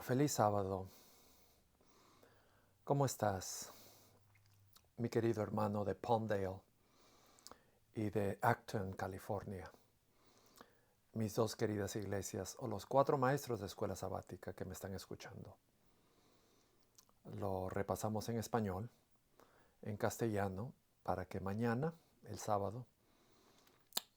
Feliz sábado. ¿Cómo estás, mi querido hermano de Palmdale y de Acton, California? Mis dos queridas iglesias o los 4 maestros de escuela sabática que me están escuchando. Lo repasamos en español, en castellano, para que mañana, el sábado,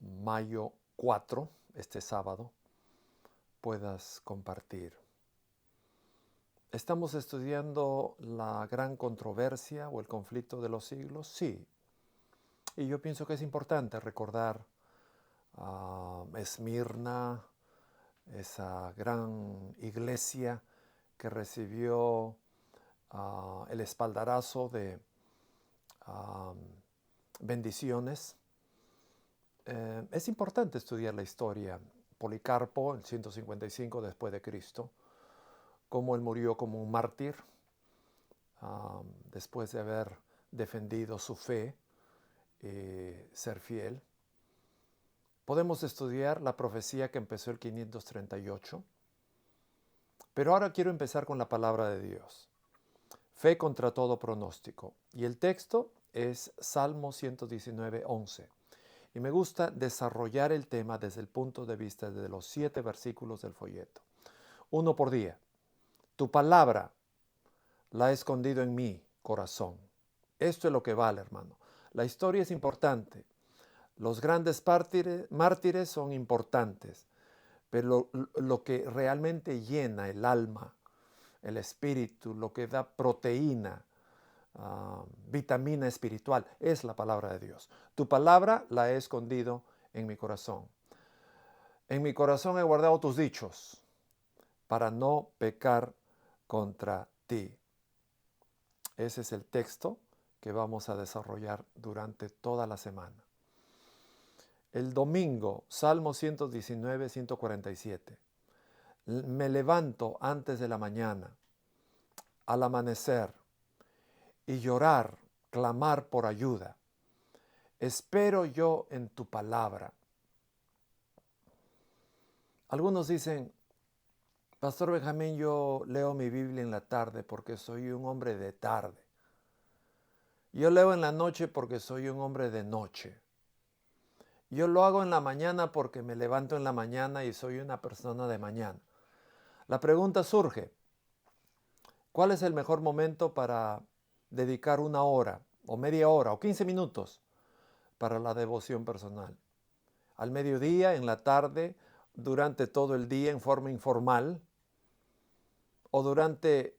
mayo 4, este sábado, puedas compartir. ¿Estamos estudiando la gran controversia o el conflicto de los siglos? Sí. Y yo pienso que es importante recordar a Esmirna, esa gran iglesia que recibió el espaldarazo de bendiciones. Es importante estudiar la historia. Policarpo, el 155 después de Cristo, cómo él murió como un mártir después de haber defendido su fe y ser fiel. Podemos estudiar la profecía que empezó el 538, pero ahora quiero empezar con la palabra de Dios. Fe contra todo pronóstico. Y el texto es Salmo 119, 11. Y me gusta desarrollar el tema desde el punto de vista de los 7 versículos del folleto. Uno por día. Tu palabra la he escondido en mi corazón. Esto es lo que vale, hermano. La historia es importante. Los grandes mártires son importantes, pero lo que realmente llena el alma, el espíritu, lo que da proteína, vitamina espiritual, es la palabra de Dios. Tu palabra la he escondido en mi corazón. En mi corazón he guardado tus dichos para no pecar contra ti. Ese es el texto que vamos a desarrollar durante toda la semana. El domingo, Salmo 119, 147. Me levanto antes de la mañana, al amanecer, y llorar, clamar por ayuda. Espero yo en tu palabra. Algunos dicen, Pastor Benjamín, yo leo mi Biblia en la tarde porque soy un hombre de tarde. Yo leo en la noche porque soy un hombre de noche. Yo lo hago en la mañana porque me levanto en la mañana y soy una persona de mañana. La pregunta surge, ¿cuál es el mejor momento para dedicar 1 hora o media hora o 15 minutos para la devoción personal? Al mediodía, en la tarde, durante todo el día en forma informal o durante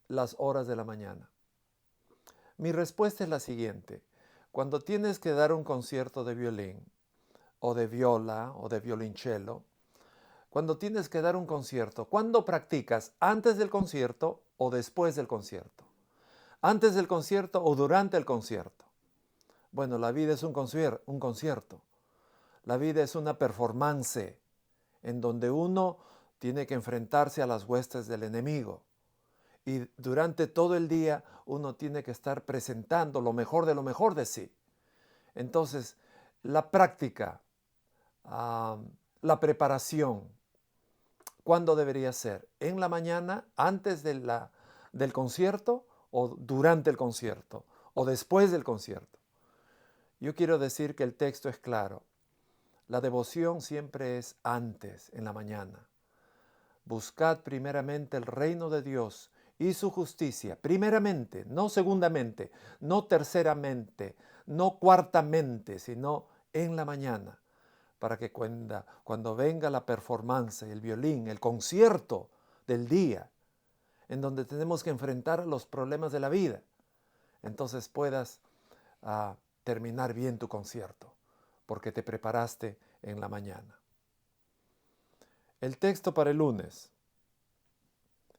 las horas de la mañana. Mi respuesta es la siguiente. Cuando tienes que dar un concierto de violín o de viola o de violonchelo, cuando tienes que dar un concierto, ¿cuándo practicas? ¿Antes del concierto o después del concierto? ¿Antes del concierto o durante el concierto? Bueno, la vida es un concierto. La vida es una performance en donde uno tiene que enfrentarse a las huestes del enemigo. Y durante todo el día uno tiene que estar presentando lo mejor de sí. Entonces, la práctica, la preparación, ¿cuándo debería ser? ¿En la mañana, antes del concierto o durante el concierto o después del concierto? Yo quiero decir que el texto es claro. La devoción siempre es antes, en la mañana. Buscad primeramente el reino de Dios y su justicia, primeramente, no segundamente, no terceramente, no cuartamente, sino en la mañana, para que cuando venga la performance, el violín, el concierto del día, en donde tenemos que enfrentar los problemas de la vida, entonces puedas terminar bien tu concierto, porque te preparaste en la mañana. El texto para el lunes.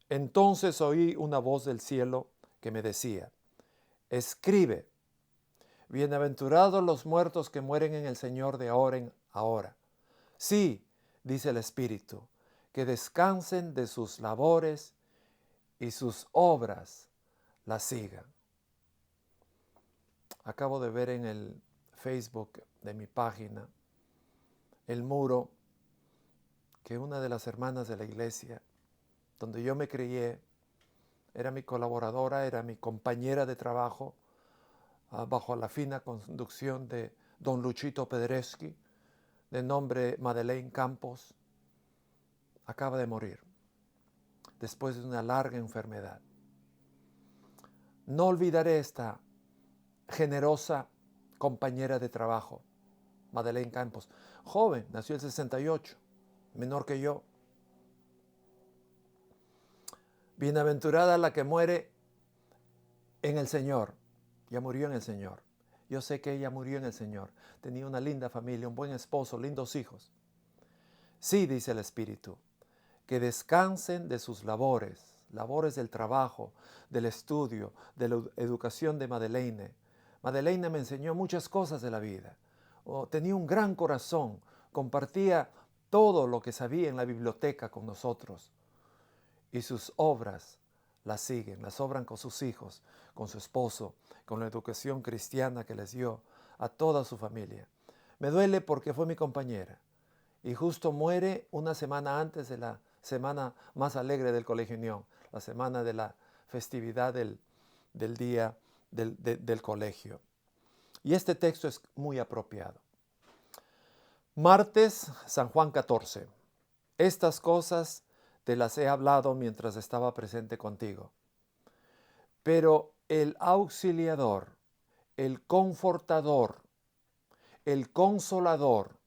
Entonces oí una voz del cielo que me decía, escribe, bienaventurados los muertos que mueren en el Señor de ahora en ahora. Sí, dice el Espíritu, que descansen de sus labores y sus obras las sigan. Acabo de ver en el Facebook de mi página el muro que una de las hermanas de la iglesia donde yo me crié, era mi colaboradora, era mi compañera de trabajo, bajo la fina conducción de don Luchito Pedreschi, de nombre Madeleine Campos, acaba de morir después de una larga enfermedad. No olvidaré esta generosa compañera de trabajo, Madeleine Campos, joven, nació en el 68, menor que yo. Bienaventurada la que muere en el Señor. Ya murió en el Señor. Yo sé que ella murió en el Señor. Tenía una linda familia, un buen esposo, lindos hijos. Sí, dice el Espíritu, que descansen de sus labores del trabajo, del estudio, de la educación de Madeleine. Madeleine me enseñó muchas cosas de la vida. Tenía un gran corazón, compartía todo lo que sabía en la biblioteca con nosotros. Y sus obras las siguen, las obran con sus hijos, con su esposo, con la educación cristiana que les dio a toda su familia. Me duele porque fue mi compañera y justo muere una semana antes de la semana más alegre del Colegio Unión, la semana de la festividad del día del colegio. Y este texto es muy apropiado. Martes, San Juan 14. Estas cosas te las he hablado mientras estaba presente contigo. Pero el auxiliador, el confortador, el consolador,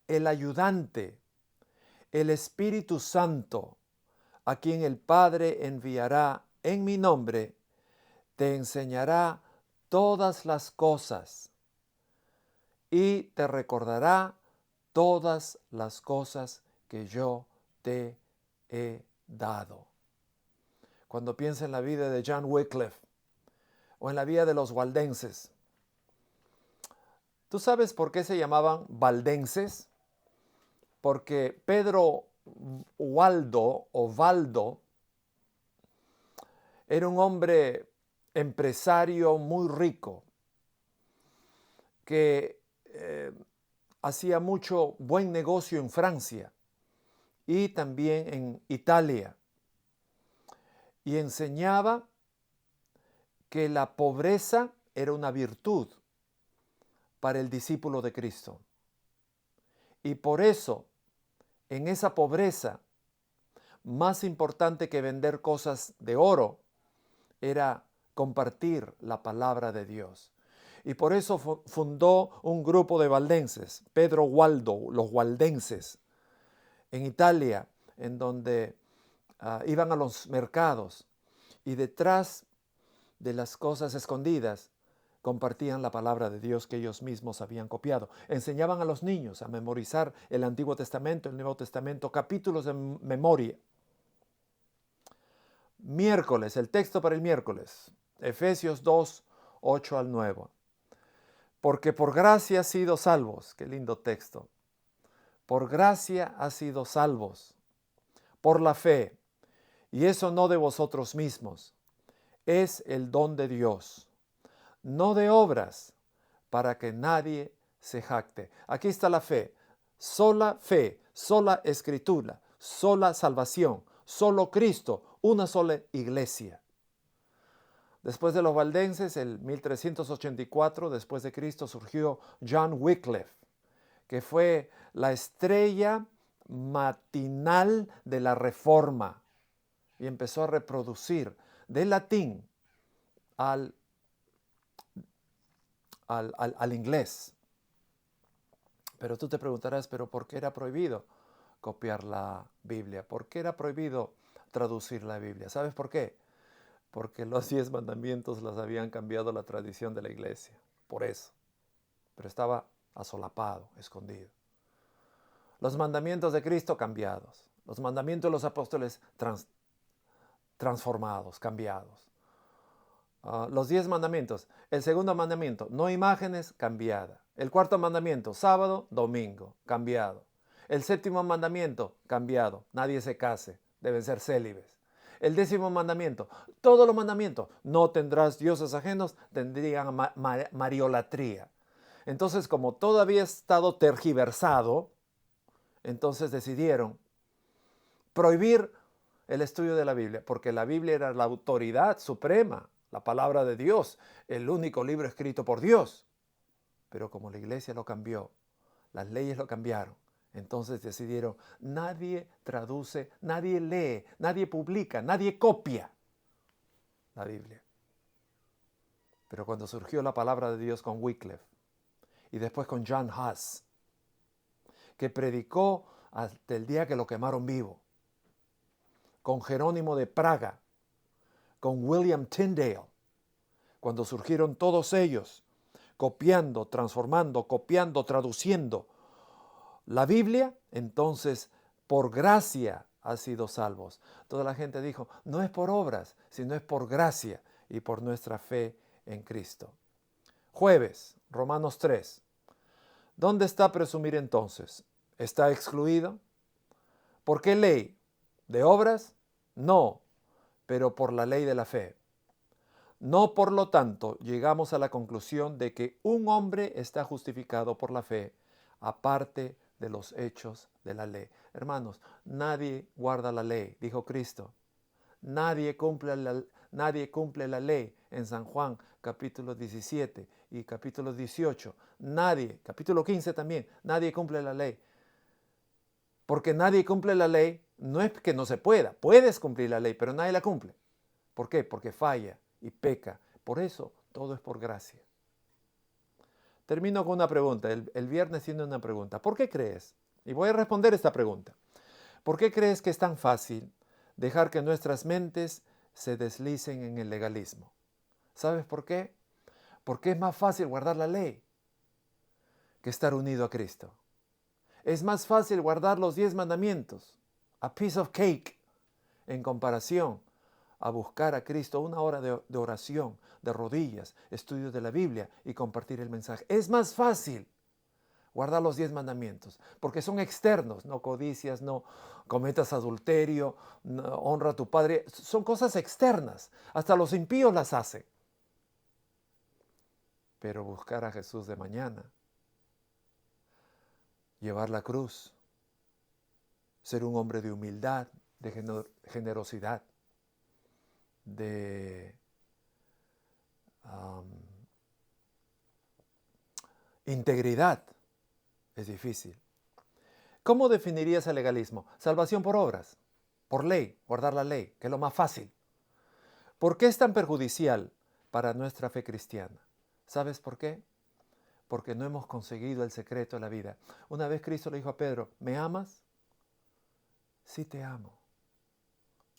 el ayudante, el Espíritu Santo, a quien el Padre enviará en mi nombre, te enseñará todas las cosas y te recordará todas las cosas que yo te he dado. Cuando piensa en la vida de John Wycliffe o en la vida de los waldenses, ¿tú sabes por qué se llamaban valdenses? Porque Pedro Waldo o Valdo era un hombre empresario muy rico que hacía mucho buen negocio en Francia y también en Italia. Y enseñaba que la pobreza era una virtud para el discípulo de Cristo. Y por eso, en esa pobreza, más importante que vender cosas de oro, era compartir la palabra de Dios. Y por eso fundó un grupo de valdenses, Pedro Waldo, los waldenses, en Italia, en donde iban a los mercados y detrás de las cosas escondidas compartían la palabra de Dios que ellos mismos habían copiado. Enseñaban a los niños a memorizar el Antiguo Testamento, el Nuevo Testamento, capítulos de memoria. Miércoles, el texto para el miércoles, Efesios 2, 8 al 9. Porque por gracia has sido salvos. Qué lindo texto. Por gracia has sido salvos, por la fe, y eso no de vosotros mismos, es el don de Dios, no de obras, para que nadie se jacte. Aquí está la fe, sola escritura, sola salvación, solo Cristo, una sola iglesia. Después de los valdenses, en 1384 después de Cristo, surgió John Wycliffe, que fue la estrella matinal de la Reforma y empezó a reproducir del latín al inglés. Pero tú te preguntarás, ¿pero por qué era prohibido copiar la Biblia? ¿Por qué era prohibido traducir la Biblia? ¿Sabes por qué? Porque los 10 mandamientos los habían cambiado la tradición de la iglesia. Por eso. Pero estaba asolapado, escondido. Los mandamientos de Cristo cambiados. Los mandamientos de los apóstoles transformados, cambiados. Los 10 mandamientos. El segundo mandamiento, no imágenes, cambiada. El cuarto mandamiento, sábado, domingo, cambiado. El séptimo mandamiento, cambiado. Nadie se case, deben ser célibes. El 10º mandamiento, todos los mandamientos, no tendrás dioses ajenos, tendrían mariolatría. Entonces, como todo había estado tergiversado, entonces decidieron prohibir el estudio de la Biblia? Porque la Biblia era la autoridad suprema, la palabra de Dios, el único libro escrito por Dios. Pero como la iglesia lo cambió, las leyes lo cambiaron, entonces decidieron, nadie traduce, nadie lee, nadie publica, nadie copia la Biblia. Pero cuando surgió la palabra de Dios con Wycliffe y después con John Huss, que predicó hasta el día que lo quemaron vivo, con Jerónimo de Praga, con William Tyndale, cuando surgieron todos ellos, copiando, transformando, copiando, traduciendo la Biblia, entonces por gracia ha sido salvos. Toda la gente dijo, no es por obras, sino es por gracia y por nuestra fe en Cristo. Jueves, Romanos 3. ¿Dónde está presumir entonces? ¿Está excluido? ¿Por qué ley? ¿De obras? No, pero por la ley de la fe. No, por lo tanto, llegamos a la conclusión de que un hombre está justificado por la fe, aparte de los hechos de la ley. Hermanos, nadie guarda la ley, dijo Cristo. Nadie cumple la ley en San Juan capítulo 17 y capítulo 18. Nadie, capítulo 15 también, nadie cumple la ley. Porque nadie cumple la ley, no es que no se pueda, puedes cumplir la ley, pero nadie la cumple. ¿Por qué? Porque falla y peca. Por eso todo es por gracia. Termino con una pregunta. El viernes tiene una pregunta. ¿Por qué crees? Y voy a responder esta pregunta. ¿Por qué crees que es tan fácil dejar que nuestras mentes se deslicen en el legalismo? ¿Sabes por qué? Porque es más fácil guardar la ley que estar unido a Cristo. Es más fácil guardar los 10 mandamientos, a piece of cake, en comparación a buscar a Cristo, una hora de oración, de rodillas, estudio de la Biblia y compartir el mensaje. Es más fácil guardar los 10 mandamientos, porque son externos, no codicias, no cometas adulterio, no, honra a tu padre, son cosas externas, hasta los impíos las hacen. Pero buscar a Jesús de mañana, llevar la cruz, ser un hombre de humildad, de generosidad, de integridad, es difícil. ¿Cómo definirías el legalismo? Salvación por obras, por ley, guardar la ley, que es lo más fácil. ¿Por qué es tan perjudicial para nuestra fe cristiana? ¿Sabes por qué? Porque no hemos conseguido el secreto de la vida. Una vez Cristo le dijo a Pedro, ¿me amas? Sí te amo.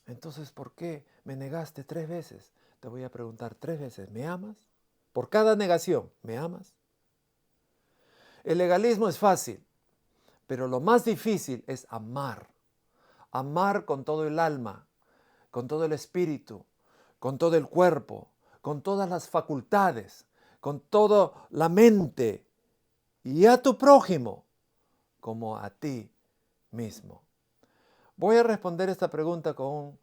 Entonces, ¿por qué me negaste 3 veces? Te voy a preguntar 3 veces, ¿me amas? Por cada negación, ¿me amas? El legalismo es fácil, pero lo más difícil es amar. Amar con todo el alma, con todo el espíritu, con todo el cuerpo, con todas las facultades, con toda la mente y a tu prójimo como a ti mismo. Voy a responder esta pregunta con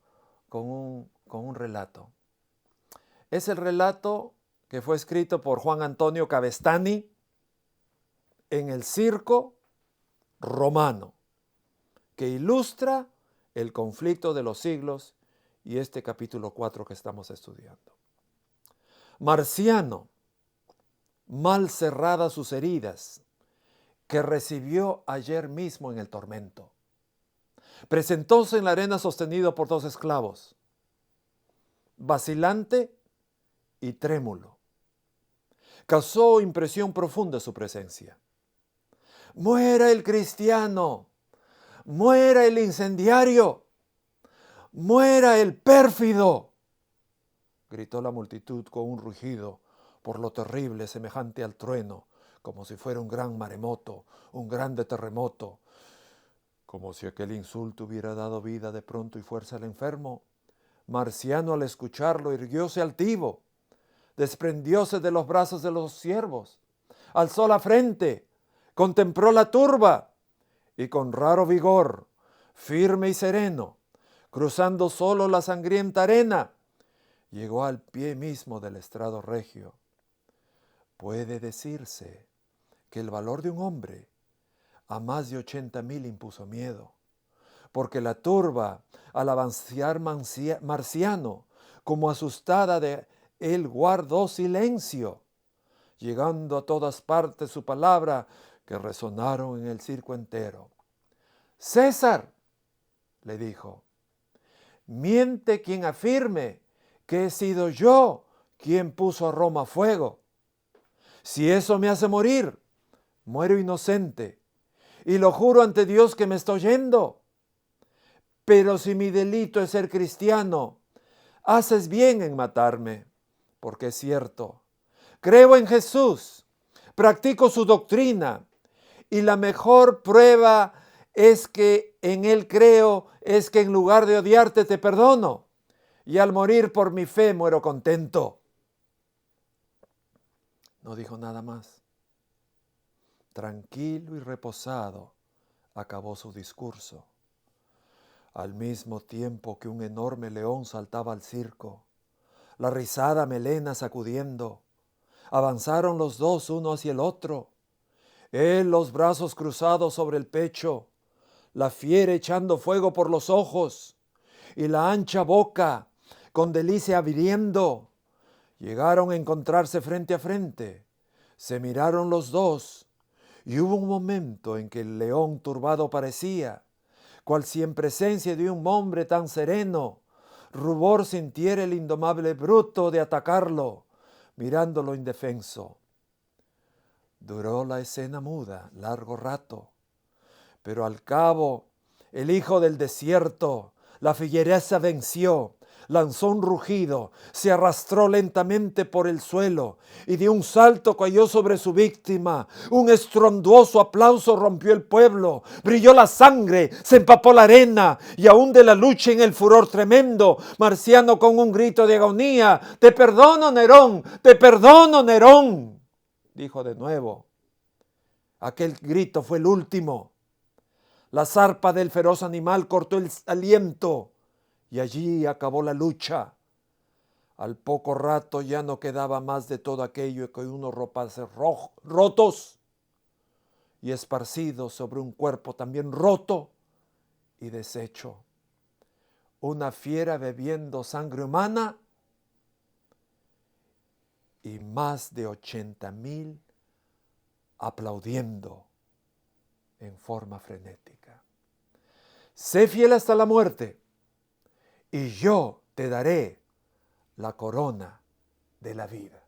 un relato. Es el relato que fue escrito por Juan Antonio Cavestany en el circo romano, que ilustra el conflicto de los siglos y este capítulo 4 que estamos estudiando. Marciano, mal cerradas sus heridas, que recibió ayer mismo en el tormento, presentóse en la arena sostenido por 2 esclavos, vacilante y trémulo. Causó impresión profunda su presencia. ¡Muera el cristiano! ¡Muera el incendiario! ¡Muera el pérfido!, gritó la multitud con un rugido por lo terrible semejante al trueno, como si fuera un gran maremoto, un grande terremoto, como si aquel insulto hubiera dado vida de pronto y fuerza al enfermo. Marciano, al escucharlo, irguióse altivo, desprendióse de los brazos de los siervos, alzó la frente, contempló la turba y con raro vigor, firme y sereno, cruzando solo la sangrienta arena, llegó al pie mismo del estrado regio. Puede decirse que el valor de un hombre a más de 80,000 impuso miedo. porque la turba, al avanzar Marciano, como asustada de él, guardó silencio, llegando a todas partes su palabra, que resonaron en el circo entero. César, le dijo, miente quien afirme que he sido yo quien puso a Roma a fuego. Si eso me hace morir, muero inocente, y lo juro ante Dios que me está oyendo. Pero si mi delito es ser cristiano, haces bien en matarme, porque es cierto. Creo en Jesús, practico su doctrina, y la mejor prueba es que en Él creo, es que en lugar de odiarte te perdono, y al morir por mi fe muero contento. No dijo nada más. Tranquilo y reposado acabó su discurso. Al mismo tiempo que un enorme león saltaba al circo, la rizada melena sacudiendo, avanzaron los dos uno hacia el otro, él los brazos cruzados sobre el pecho, la fiera echando fuego por los ojos y la ancha boca con delicia abriendo. Llegaron a encontrarse frente a frente, se miraron los dos y hubo un momento en que el león turbado parecía, cual si en presencia de un hombre tan sereno, rubor sintiera el indomable bruto de atacarlo, mirándolo indefenso. Duró la escena muda largo rato, pero al cabo el hijo del desierto, la fiereza venció, lanzó un rugido, se arrastró lentamente por el suelo y de un salto cayó sobre su víctima. Un estruendoso aplauso rompió el pueblo, brilló la sangre, se empapó la arena y aún de la lucha en el furor tremendo, Marciano con un grito de agonía, «Te perdono, Nerón, te perdono, Nerón», dijo de nuevo. Aquel grito fue el último. La zarpa del feroz animal cortó el aliento y allí acabó la lucha. Al poco rato ya no quedaba más de todo aquello que unos ropajes rotos y esparcidos sobre un cuerpo también roto y deshecho. Una fiera bebiendo sangre humana y más de 80,000 aplaudiendo en forma frenética. Sé fiel hasta la muerte y yo te daré la corona de la vida.